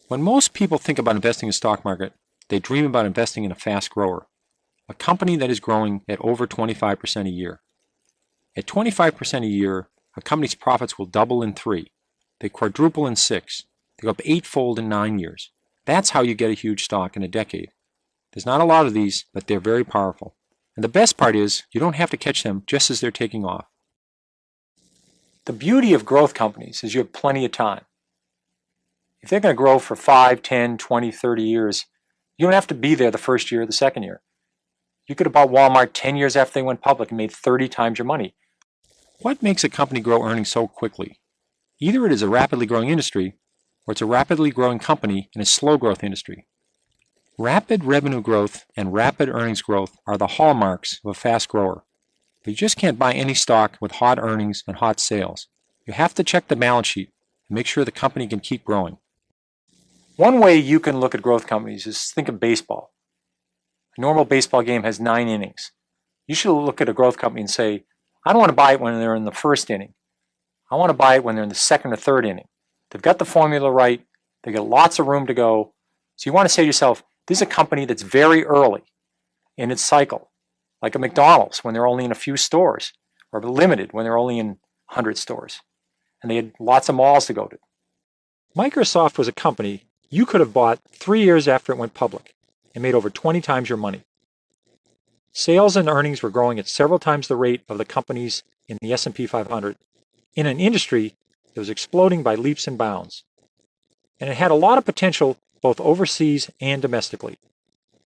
When most people think about investing in the stock market, they dream about investing in a fast grower, a company that is growing at over 25% a year. At 25% a year, a company's profits will double in 3. They quadruple in 6. They go up 8-fold in 9 years. That's how you get a huge stock in a decade. There's not a lot of these, but they're very powerful. And the best part is, you don't have to catch them just as they're taking off. The beauty of growth companies is you have plenty of time. If they're going to grow for 5, 10, 20, 30 years, you don't have to be there the first year or the second year. You could have bought Walmart 10 years after they went public and made 30 times your money. What makes a company grow earnings so quickly? Either it is a rapidly growing industry, or it's a rapidly growing company in a slow growth industry. Rapid revenue growth and rapid earnings growth are the hallmarks of a fast grower. But you just can't buy any stock with hot earnings and hot sales. You have to check the balance sheet and make sure the company can keep growing. One way you can look at growth companies is think of baseball. A normal baseball game has 9 innings. You should look at a growth company and say, I don't want to buy it when they're in the first inning. I want to buy it when they're in the second or third inning. They've got the formula right. They've got lots of room to go. So you want to say to yourself, this is a company that's very early in its cycle, like a McDonald's when they're only in a few stores, or limited when they're only in 100 stores. And they had lots of malls to go to. Microsoft was a company you could have bought 3 years after it went public and made over 20 times your money. Sales and earnings were growing at several times the rate of the companies in the S&P 500 in an industry that was exploding by leaps and bounds. And it had a lot of potential both overseas and domestically.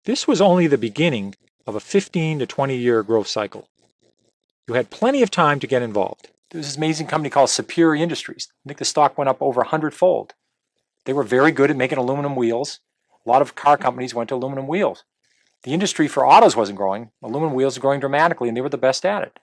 This was only the beginning of a 15 to 20-year growth cycle. You had plenty of time to get involved. There was this amazing company called Superior Industries. I think the stock went up over 100-fold. They were very good at making aluminum wheels. A lot of car companies went to aluminum wheels. The industry for autos wasn't growing. Aluminum wheels were growing dramatically, and they were the best at it.